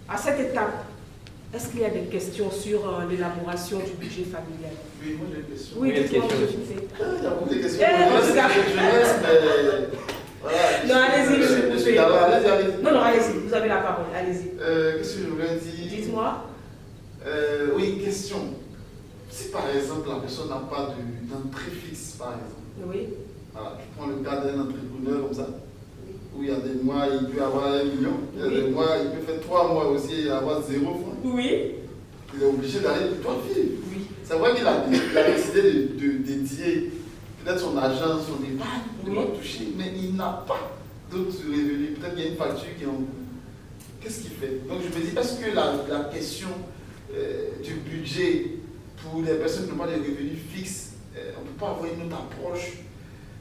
Speaker 1: à cette étape, est-ce qu'il y a des questions sur l'élaboration du budget familial?
Speaker 4: Oui, moi j'ai une question.
Speaker 1: Oui,
Speaker 2: Oui,
Speaker 1: dites-moi,
Speaker 2: question.
Speaker 1: monsieur Koufi.
Speaker 4: Il y a beaucoup de questions.
Speaker 1: Eh,
Speaker 4: Je
Speaker 1: en tout cas.
Speaker 4: laisse, mais. Voilà.
Speaker 1: Non, allez-y, monsieur
Speaker 4: Je suis
Speaker 1: Koufi.
Speaker 4: d'accord. Allez-y.
Speaker 1: Non, non, allez-y, vous avez la parole, allez-y.
Speaker 4: Qu'est-ce que je voulais dire?
Speaker 1: Dites-moi.
Speaker 4: Oui, question. Si par exemple la personne n'a pas d'entrée fixe, par exemple,
Speaker 1: Oui.
Speaker 4: voilà, je prends le cas d'un entrepreneur comme ça, où il y a des mois il peut avoir 1 million, il y a des mois il peut faire 3 mois aussi et avoir 0 francs.
Speaker 1: Oui.
Speaker 4: Il est obligé d'aller de toi vivre.
Speaker 1: Oui.
Speaker 4: C'est vrai qu'il a décidé de dédier peut-être son argent, son épargne, de
Speaker 1: Oui.
Speaker 4: va toucher, mais il n'a pas d'autres revenus. Peut-être qu'il y a une facture qui est en cours. Qu'est-ce qu'il fait? Donc je me dis, est-ce que la question du budget pour les personnes qui n'ont pas de revenus fixes, on ne peut pas avoir une autre approche?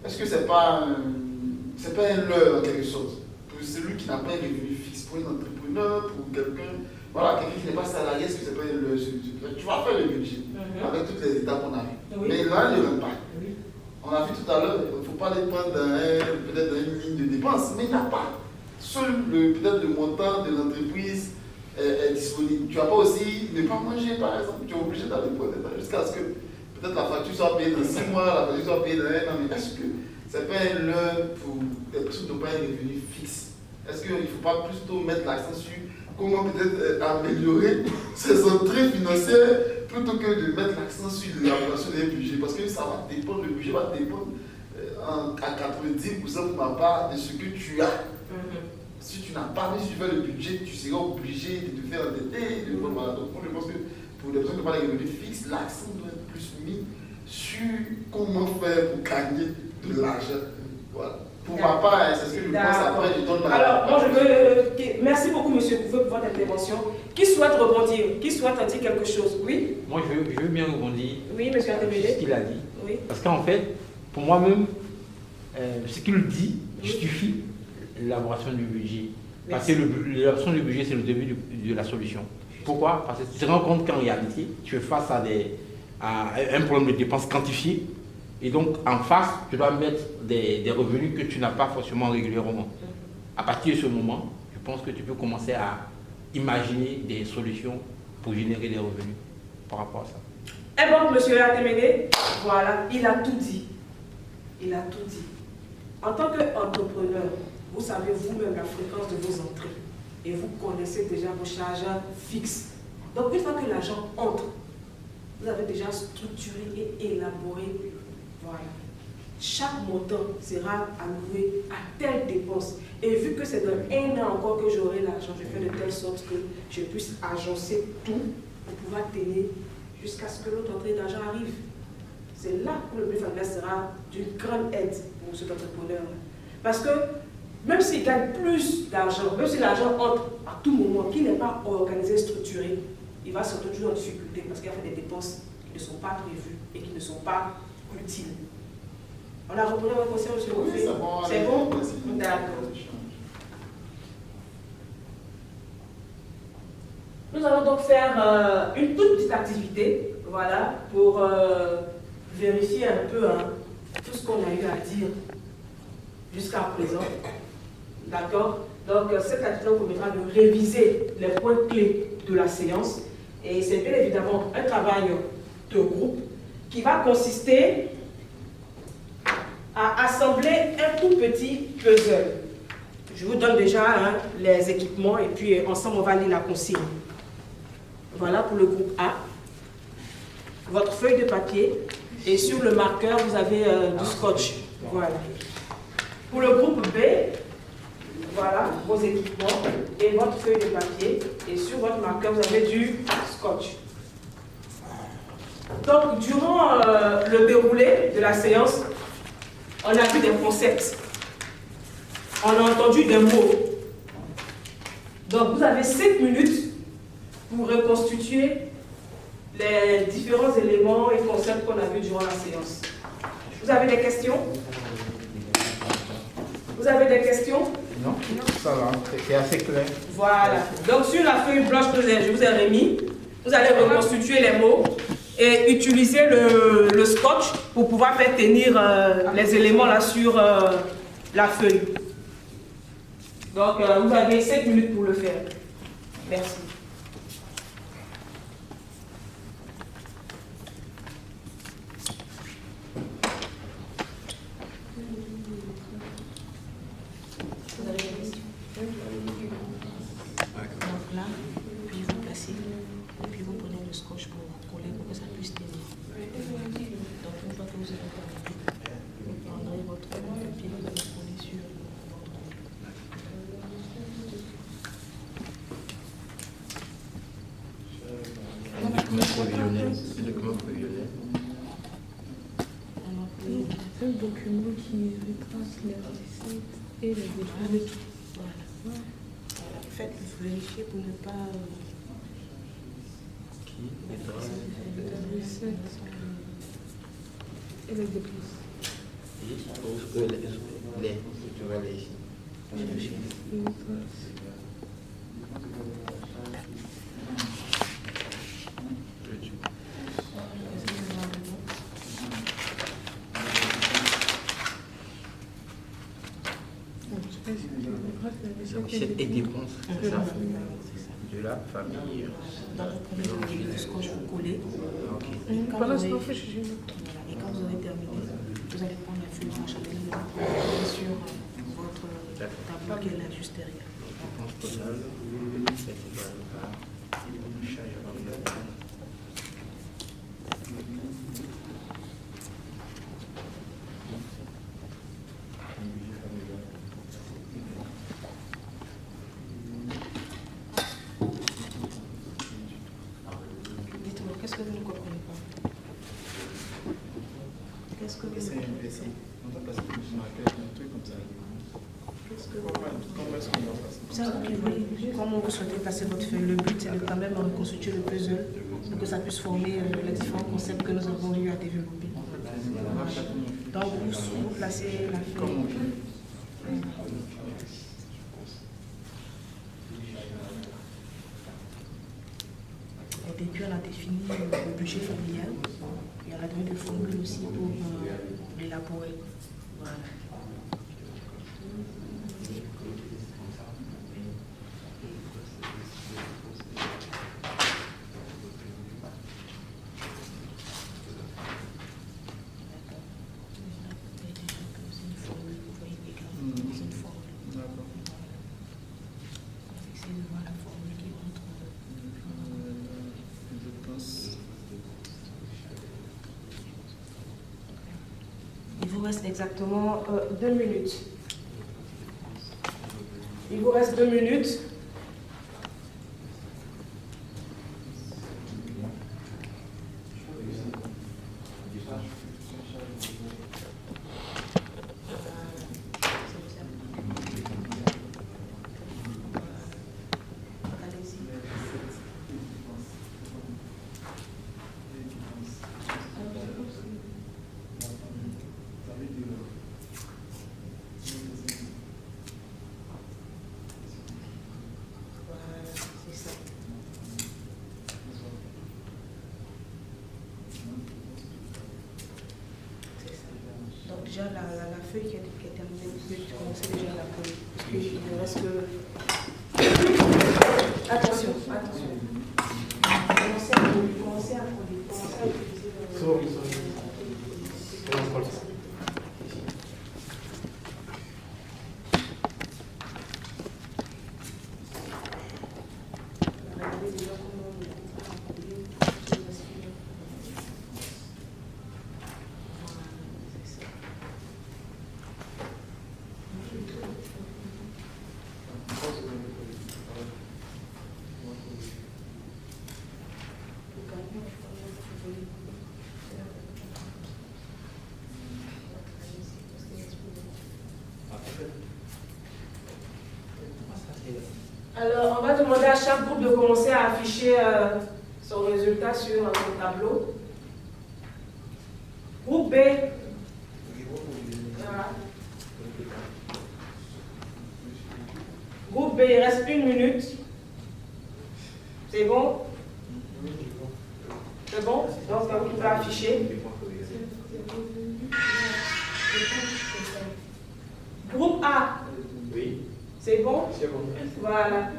Speaker 4: Est-ce que c'est pas un leurre en quelque sorte pour celui qui n'a pas un revenu fixe, pour un entrepreneur, pour quelqu'un, voilà, quelqu'un qui n'est pas salarié? Est-ce que c'est pas un leurre? Tu vas faire le budget avec toutes les étapes qu'on a vues.
Speaker 1: Oui.
Speaker 4: Mais là, il ne rentre pas.
Speaker 1: Oui.
Speaker 4: On a vu tout à l'heure, il ne faut pas les prendre peut-être dans une ligne de dépense, mais il n'a pas. Seul peut-être le montant de l'entreprise est disponible. Tu ne vas pas aussi ne pas manger, par exemple. Tu es obligé d'aller prendre jusqu'à ce que peut-être la facture soit payée dans 6 mois, la facture soit payée dans 1 an. Mais est-ce que ce n'est pas un leurre pour les personnes qui n'ont pas un revenu fixe? Est-ce qu'il ne faut pas plutôt mettre l'accent sur comment peut-être améliorer ses entrées financières plutôt que de mettre l'accent sur l'élaboration des budgets? Parce que ça va dépendre, le budget va dépendre à 90% pour ma part de ce que tu as. Si tu n'as pas mis sur le budget, tu seras obligé de te faire endetter. Donc moi je pense que pour les personnes qui n'ont pas les revenus fixes, l'accent doit être plus mis sur comment faire pour gagner de l'argent. Voilà. Pour ma part, c'est ce que je pense. Après, je donne ma.
Speaker 1: Alors, moi je veux. Merci beaucoup, monsieur Koufi, pour votre intervention. Qui souhaite rebondir? Qui souhaite dire quelque chose? Oui?
Speaker 2: Moi, je veux bien rebondir
Speaker 1: Oui, monsieur
Speaker 2: sur ce
Speaker 1: ATBD.
Speaker 2: qu'il a dit.
Speaker 1: Oui.
Speaker 2: Parce qu'en fait, pour moi-même, ce qu'il dit justifie l'élaboration du budget. Parce que l'élaboration du budget, c'est le début de la solution. Pourquoi? Parce que tu te rends compte qu'en réalité, tu es face à un problème de dépenses quantifié. Et donc, en face, tu dois mettre des revenus que tu n'as pas forcément régulièrement. À partir de ce moment, je pense que tu peux commencer à imaginer des solutions pour générer des revenus par rapport à ça.
Speaker 1: Et donc, monsieur ATBD, voilà, il a tout dit. Il a tout dit. En tant qu'entrepreneur, vous savez vous-même la fréquence de vos entrées et vous connaissez déjà vos charges fixes. Donc, une fois que l'argent entre, vous avez déjà structuré et élaboré. Voilà. Chaque montant sera alloué à telle dépense. Et vu que c'est dans 1 an encore que j'aurai l'argent, je fais de telle sorte que je puisse agencer tout pour pouvoir tenir jusqu'à ce que l'autre entrée d'argent arrive. C'est là où le brief familial sera d'une grande aide pour cet entrepreneur. Parce que même s'il gagne plus d'argent, même si l'argent entre à tout moment, qu'il n'est pas organisé, structuré, il va se retrouver toujours en difficulté parce qu'il a fait des dépenses qui ne sont pas prévues et qui ne sont pas utiles. On a repris votre conseil, monsieur
Speaker 4: Oui,
Speaker 1: Ophé. C'est bon? D'accord. Nous allons donc faire une toute petite activité, voilà, pour vérifier un peu tout ce qu'on a eu à dire jusqu'à présent. D'accord? Donc, cette activité nous permettra de réviser les points clés de la séance. Et c'est bien évidemment un travail de groupe qui va consister à assembler un tout petit puzzle. Je vous donne déjà les équipements et puis ensemble on va lire la consigne. Voilà pour le groupe A. Votre feuille de papier et sur le marqueur vous avez du scotch. Voilà. Pour le groupe B, voilà vos équipements et votre feuille de papier et sur votre marqueur vous avez du scotch. Donc durant le déroulé de la séance, on a vu des concepts, on a entendu des mots. Donc vous avez 5 minutes pour reconstituer les différents éléments et concepts qu'on a vus durant la séance. Vous avez des questions? Vous avez des questions?
Speaker 2: Non, ça va, c'est assez clair.
Speaker 1: Voilà. Donc sur la feuille blanche que je vous ai remis, vous allez reconstituer les mots et utiliser le scotch pour pouvoir faire tenir les éléments là sur la feuille. Donc vous avez 7 minutes pour le faire. Merci. Vous avez des questions? Donc là, puis vous placez, et puis vous prenez le scotch pour coller pour que ça puisse tenir. Donc une fois que vous avez terminé, vous prendrez votre papier que vous collez sur
Speaker 2: Le document prévisionnel.
Speaker 5: Un document qui retrace les recettes et les dépenses.
Speaker 1: Voilà. Faites vérifier pour ne pas.
Speaker 5: Les recettes et les dépenses.
Speaker 2: Tu vas aller ici. Recettes et dépenses, c'est ça. De la famille.
Speaker 1: Donc vous prenez le scotch, vous collez.
Speaker 2: Ok.
Speaker 1: Et quand
Speaker 5: Pendant
Speaker 1: vous
Speaker 5: ce temps,
Speaker 1: aurez-
Speaker 5: je vais
Speaker 1: Et quand vous aurez terminé, vous allez prendre la feuille blanche avec le coller sur votre tableau qui est là juste derrière.
Speaker 2: Dépenses totales, c'est égal à charge familiale.
Speaker 1: Dites-moi, qu'est-ce que vous ne comprenez pas? Qu'est-ce que vous ne comprenez pas?
Speaker 4: On doit passer un truc comme ça. Comment est-ce qu'on va passer?
Speaker 1: Ça, ok, comment vous souhaitez passer votre feuille? Le but, c'est de quand même reconstituer le puzzle pour que ça puisse former les différents concepts que nous avons eu à développer. Donc, vous placez la feuille. Et puis, on a défini le budget familial. Et on a donné des formules aussi pour l'élaborer. Voilà. vous reste exactement 2 minutes. Il vous reste 2 minutes. Déjà la feuille qui est terminée, vous pouvez commencer déjà à la coller. Parce qu'il ne reste que... Attention, attention. Commencez à coller, commencez à utiliser le... Alors, on va demander à chaque groupe de commencer à afficher son résultat sur son tableau. Groupe B. Voilà. Groupe B, il reste 1 minute. C'est bon? C'est bon? Donc, vous pouvez afficher. Groupe A.
Speaker 2: Oui.
Speaker 1: C'est bon?
Speaker 2: C'est bon.
Speaker 1: Voilà.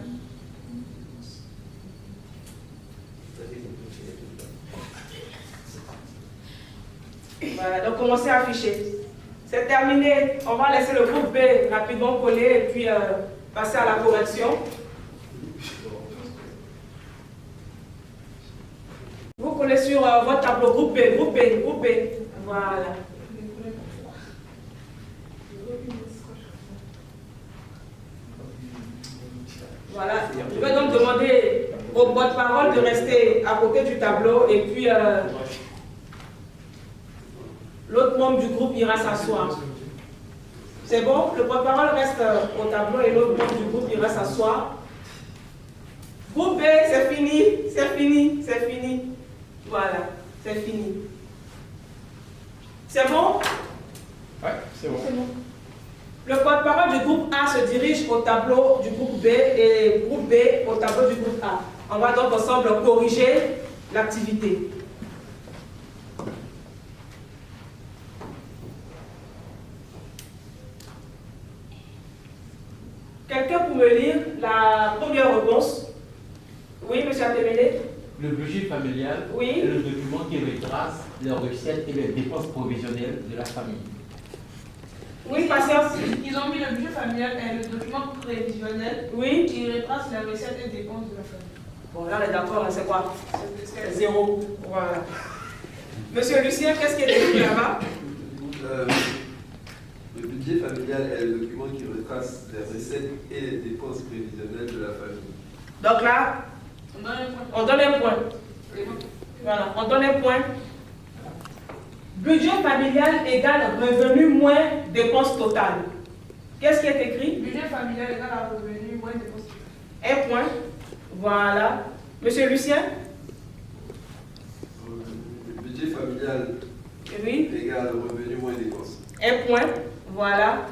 Speaker 1: Voilà, donc commencez à afficher. C'est terminé. On va laisser le groupe B rapidement coller et puis passer à la correction. Vous collez sur votre tableau groupe B, groupe B, groupe B. Voilà. Voilà. Je vais donc demander au porte-parole de rester à côté du tableau et puis l'autre membre du groupe ira s'asseoir. C'est bon? Le porte-parole reste au tableau et l'autre membre du groupe ira s'asseoir. Groupe B, c'est fini, c'est fini, c'est fini. Voilà, c'est fini. C'est bon?
Speaker 2: Ouais, c'est bon.
Speaker 1: C'est bon. Le porte-parole du groupe A se dirige au tableau du groupe B et le groupe B au tableau du groupe A. On va donc ensemble corriger l'activité. Quelqu'un pour me lire la première réponse? Oui, monsieur Atémélé?
Speaker 2: Le budget familial
Speaker 1: Oui.
Speaker 2: est le document qui retrace les recettes et les dépenses provisionnelles de la famille.
Speaker 1: Oui, patience.
Speaker 5: Ils ont mis le budget familial et le document prévisionnel
Speaker 1: Oui.
Speaker 5: qui retrace les recettes et dépenses de la famille.
Speaker 1: Bon, là, on est d'accord, c'est quoi? C'est 0. Voilà. Monsieur Lucien, qu'est-ce qui est écrit là-bas?
Speaker 3: Le budget familial est le document qui retrace les recettes et les dépenses prévisionnelles de la famille.
Speaker 1: Donc là, on donne un point. Voilà, on donne un point. Budget familial égale revenu moins dépenses totales. Qu'est-ce qui est écrit?
Speaker 5: Budget familial égale à revenu moins dépenses.
Speaker 1: Un point. Voilà. Monsieur Lucien?
Speaker 3: Le budget familial
Speaker 1: Oui.
Speaker 3: égale revenu moins dépenses.
Speaker 1: Un point. Voilà.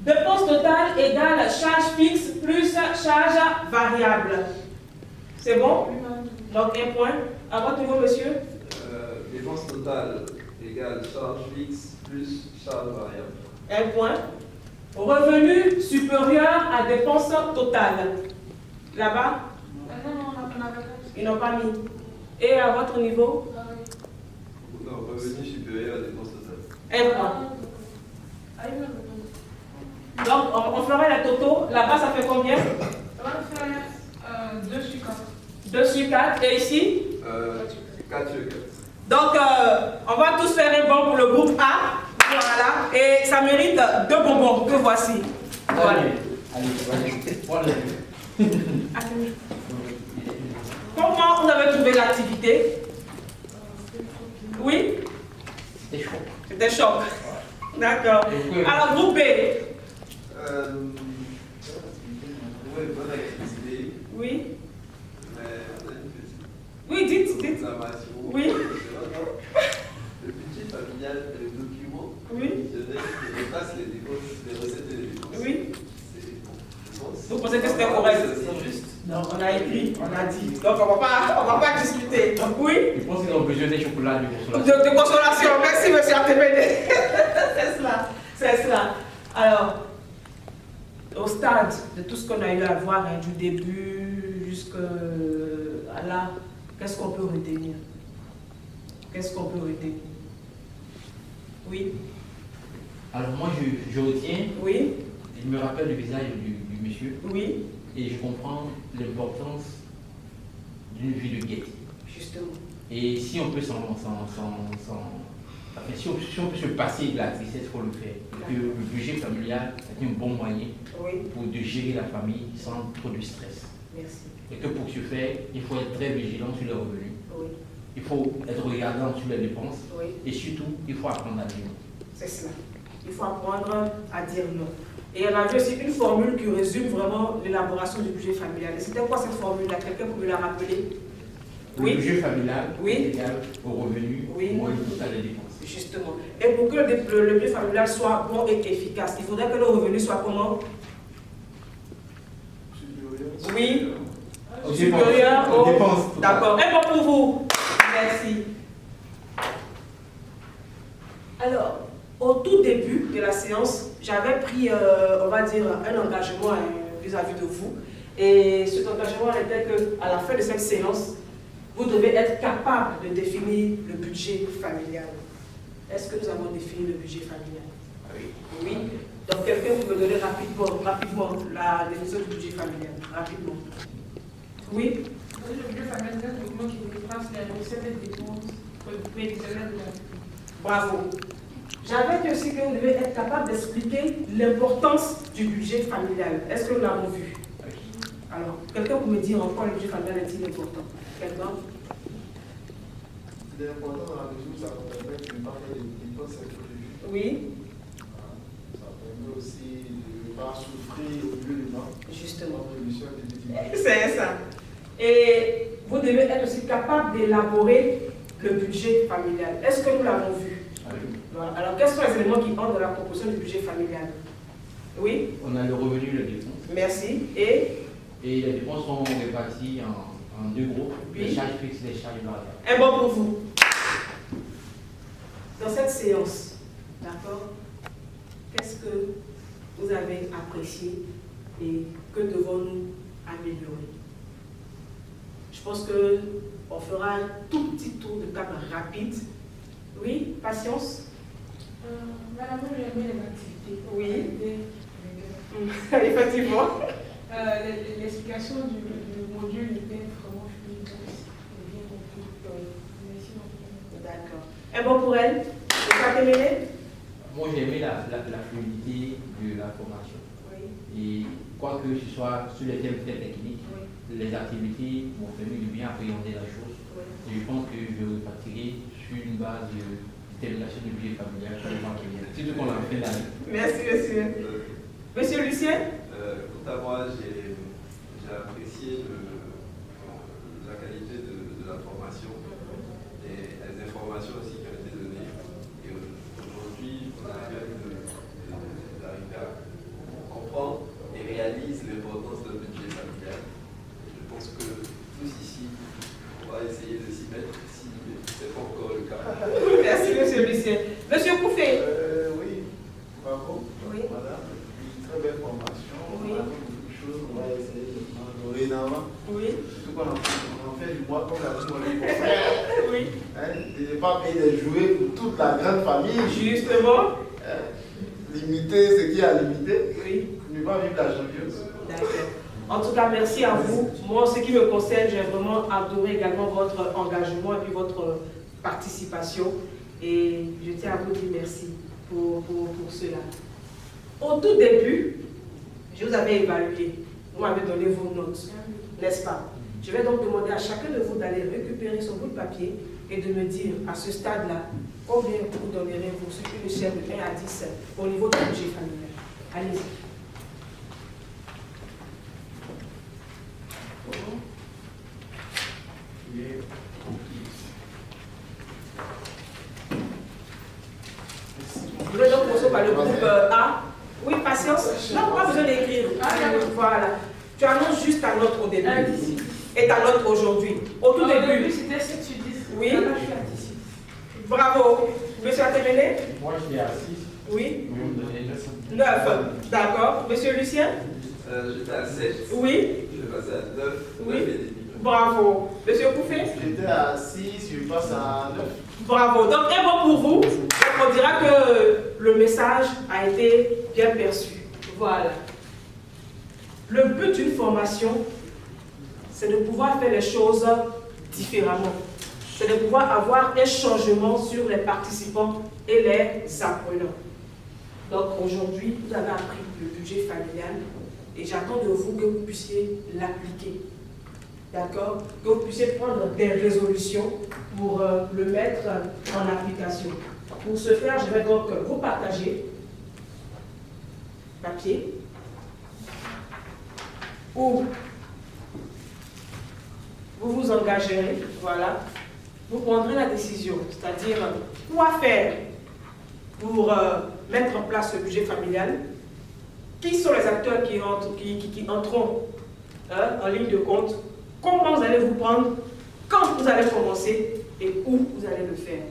Speaker 1: Dépenses totales égale charge fixe plus charge variable. C'est bon? Donc un point. À votre niveau, monsieur?
Speaker 3: Dépenses totales égale charge fixe plus charge variable.
Speaker 1: Un point. Revenu supérieur à dépenses totales. Là-bas?
Speaker 5: Non,
Speaker 1: Ils n'ont pas mis. Et à votre niveau?
Speaker 3: Non, revenu supérieur à dépenses totales.
Speaker 1: Un point. Donc, on ferait la toto. Là-bas, ça fait combien?
Speaker 5: Ça va faire 2 sur 4.
Speaker 1: 2 sur 4. Et ici?
Speaker 3: 4 sur 4.
Speaker 1: Donc, on va tous faire un bon pour le groupe A. Voilà. Et ça mérite 2 bonbons que voici. Voilà.
Speaker 2: Allez.
Speaker 1: Comment vous avez trouvé l'activité? Oui?
Speaker 2: C'était chaud.
Speaker 1: C'était choc. D'accord. Alors, groupe B.
Speaker 3: Bonne activité.
Speaker 1: Oui.
Speaker 3: Mais on a une petite
Speaker 1: Oui, dites.
Speaker 3: réclamation.
Speaker 1: Oui.
Speaker 3: Le budget familial, le document,
Speaker 1: Oui.
Speaker 3: je dépasse les dépenses, les recettes et les dépenses.
Speaker 1: Oui.
Speaker 3: Je pense.
Speaker 1: Vous pensez que c'était correct?
Speaker 3: C'est juste.
Speaker 1: Non, on a écrit, on a dit. Donc, on va pas discuter. Oui.
Speaker 2: Je pense qu'ils ont besoin des chocolats de consolation.
Speaker 1: De consolation. Merci, monsieur Artemene. C'est cela. Alors, au stade de tout ce qu'on a eu à voir, hein, du début jusqu'à là, qu'est-ce qu'on peut retenir? Qu'est-ce qu'on peut retenir? Oui.
Speaker 2: Alors moi, je retiens,
Speaker 1: Oui.
Speaker 2: je me rappelle le visage du monsieur
Speaker 1: Oui.
Speaker 2: et je comprends l'importance d'une vie de gaieté.
Speaker 1: Justement.
Speaker 2: Et si on peut si on peut se passer de la tristesse, il faut le faire. Et que le budget familial est un bon moyen
Speaker 1: Oui.
Speaker 2: pour de gérer la famille sans trop de stress.
Speaker 1: Merci.
Speaker 2: Et que pour ce faire, il faut être très vigilant sur les revenus.
Speaker 1: Oui.
Speaker 2: Il faut être regardant sur les dépenses.
Speaker 1: Oui.
Speaker 2: Et surtout, il faut apprendre à dire non.
Speaker 1: C'est cela. Il faut apprendre à dire non. Et on a vu aussi une formule qui résume vraiment l'élaboration du budget familial. Et c'était quoi cette formule-là? Quelqu'un peut me la rappeler?
Speaker 2: Le budget familial
Speaker 1: Oui.
Speaker 2: est égal au revenu
Speaker 1: Oui.
Speaker 2: moins le total des dépenses.
Speaker 1: Justement. Et pour que le budget familial soit bon et efficace, il faudrait que le revenu soit comment? Oui. Supérieur
Speaker 2: aux
Speaker 1: aux
Speaker 2: dépenses.
Speaker 1: D'accord. Et bon pour vous. Merci. Alors, au tout début de la séance, j'avais pris, on va dire, un engagement vis-à-vis de vous. Et cet engagement était qu'à la fin de cette séance, vous devez être capable de définir le budget familial. Est-ce que nous avons défini le budget familial?
Speaker 2: Oui.
Speaker 1: Oui. Donc, quelqu'un peut me donner rapidement la définition du budget familial. Rapidement. Oui.
Speaker 5: Le budget familial, c'est un document qui retrace les recettes et dépenses prévisionnelles de la vie.
Speaker 1: Bravo. J'avais dit aussi que vous devez être capable d'expliquer l'importance du budget familial. Est-ce que nous l'avons vu?
Speaker 2: Oui.
Speaker 1: Alors, quelqu'un peut me dire en quoi le budget familial est-il important? Quelqu'un?
Speaker 4: Il est important dans la mesure où ça permet de ne pas faire des dépenses imprévues.
Speaker 1: Oui.
Speaker 4: Ça permet aussi de ne pas souffrir au lieu de mal.
Speaker 1: Justement.
Speaker 4: C'est
Speaker 1: C'est ça. Et vous devez être aussi capable d'élaborer le budget familial. Est-ce que nous l'avons vu?
Speaker 2: Oui.
Speaker 1: Voilà. Alors, quels sont les éléments qui entrent dans la composition du budget familial? Oui.
Speaker 2: On a le revenu et les dépenses.
Speaker 1: Merci. Et
Speaker 2: Et les dépenses sont réparties en 2 groupes,
Speaker 1: Oui.
Speaker 2: les charges fixes et les charges variables.
Speaker 1: un bon pour vous. Dans cette séance, d'accord, qu'est-ce que vous avez apprécié et que devons-nous améliorer? Je pense qu'on fera un tout petit tour de table rapide. Oui, patience?
Speaker 5: Madame, j'ai aimé les activités.
Speaker 1: Oui. Effectivement.
Speaker 5: L'explication du module était vraiment fluide. J'ai bien compris. Merci beaucoup.
Speaker 1: D'accord. Un bon pour elle? Vous avez terminé?
Speaker 2: Moi, j'ai aimé la fluidité de la formation.
Speaker 1: Oui.
Speaker 2: Et quoi que ce soit sur les thèmes très techniques,
Speaker 1: Oui.
Speaker 2: les activités m'ont permis de bien appréhender la chose.
Speaker 1: Oui.
Speaker 2: Et je pense que je repartirai sur une base de détermination du budget familial pour le mois qui vient. C'est tout qu'on a fait l'année.
Speaker 1: Merci, monsieur. Monsieur Lucien?
Speaker 3: Quant à moi, j'ai apprécié la qualité de la formation et les informations aussi qui ont été données. Et aujourd'hui, on arrive d'arriver à comprendre et réaliser l'importance d'un budget familial. Je pense que tous ici, on va essayer de s'y mettre si ce n'est pas encore le cas.
Speaker 1: Merci, monsieur Lucien. Monsieur Kouffé?
Speaker 4: Oui, bravo.
Speaker 1: Oui.
Speaker 4: Madame, une très belle formation.
Speaker 1: Oui.
Speaker 4: On a fait beaucoup de choses, on va essayer de prendre dorénavant.
Speaker 1: Oui.
Speaker 4: Surtout qu'on en fait du mois comme la dit mon confrère.
Speaker 1: Oui.
Speaker 4: De ne pas payer des jouets pour toute la grande famille.
Speaker 1: Justement.
Speaker 4: Limiter ce qui est à limiter.
Speaker 1: Oui.
Speaker 4: Ne pas vivre la championne.
Speaker 1: D'accord. En tout cas, merci à vous. Moi, en ce qui me concerne, j'ai vraiment adoré également votre engagement et puis votre participation. Et je tiens à vous dire merci. pour cela. Au tout début, je vous avais évalué, vous m'avez donné vos notes, n'est-ce pas? Je vais donc demander à chacun de vous d'aller récupérer son bout de papier et de me dire à ce stade-là combien vous donnerez-vous sur une échelle de 1 à 10 au niveau du budget familial. Allez-y. Je vais donc commencer par le groupe A. Oui, patience. Non, pas besoin d'écrire. Voilà. Tu annonces juste ta note au début. Et ta note aujourd'hui. Au tout début.
Speaker 5: C'était 7 sur 10.
Speaker 1: Oui.
Speaker 5: Là, je suis à 10.
Speaker 1: Bravo. Monsieur a terminé?
Speaker 6: Moi, je suis à 6.
Speaker 1: Oui.
Speaker 6: Vous me donnez 9.
Speaker 1: 9. D'accord. Monsieur Lucien?
Speaker 3: J'étais à 7.
Speaker 1: Oui.
Speaker 3: Je vais passer à 9.
Speaker 1: Oui.
Speaker 3: 9 et demi.
Speaker 1: Bravo. Monsieur Bouffet?
Speaker 4: J'étais à 6, je passe à 9.
Speaker 1: Bravo. Donc, un bon pour vous. Donc, on dira que le message a été bien perçu. Voilà. Le but d'une formation, c'est de pouvoir faire les choses différemment. C'est de pouvoir avoir un changement sur les participants et les apprenants. Donc, aujourd'hui, vous avez appris le budget familial et j'attends de vous que vous puissiez l'appliquer. D'accord? Que vous puissiez prendre des résolutions pour le mettre en application. Pour ce faire, je vais donc vous partager papier où vous vous engagerez, voilà, vous prendrez la décision, c'est-à-dire quoi faire pour mettre en place le budget familial, qui sont les acteurs qui entreront en ligne de compte, comment vous allez vous prendre, quand vous allez commencer et où vous allez le faire.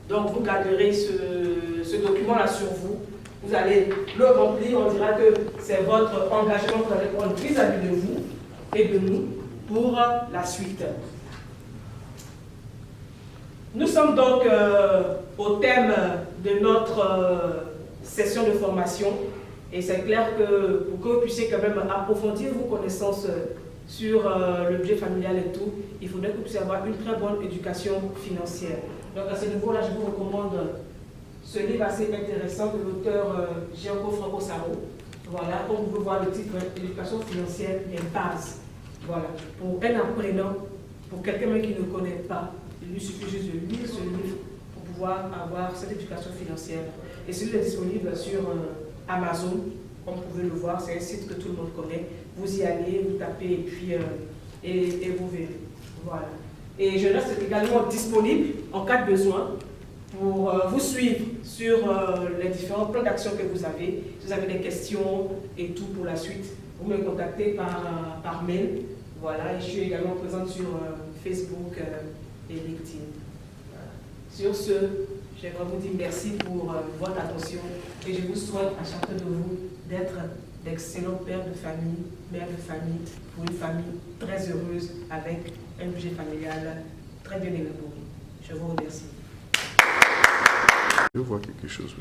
Speaker 1: Donc vous garderez ce document-là sur vous, vous allez le remplir, on dira que c'est votre engagement que vous allez prendre vis-à-vis de vous et de nous pour la suite. Nous sommes donc au thème de notre session de formation et c'est clair que pour que vous puissiez quand même approfondir vos connaissances sur le budget familial et tout, il faudrait que vous puissiez avoir une très bonne éducation financière. Donc à ce niveau-là, je vous recommande ce livre assez intéressant de l'auteur Gianco Franco Saro. Voilà, comme vous pouvez voir le titre, Éducation financière, les bases. Voilà, pour un apprenant, pour quelqu'un qui ne connaît pas, il lui suffit juste de lire ce livre pour pouvoir avoir cette éducation financière. Et celui est disponible sur Amazon, comme vous pouvez le voir, c'est un site que tout le monde connaît. Vous y allez, vous tapez et puis et vous verrez. Voilà. Et je reste également disponible en cas de besoin pour vous suivre sur les différents plans d'action que vous avez. Si vous avez des questions et tout pour la suite, vous me contactez par mail. Voilà, et je suis également présente sur Facebook et LinkedIn. Voilà. Sur ce, j'aimerais vous dire merci pour votre attention et je vous souhaite à chacun de vous d'être d'excellents pères de famille, mères de famille, pour une famille très heureuse avec un budget familial très bien élaboré. Je vous remercie.
Speaker 7: Je vois quelque chose.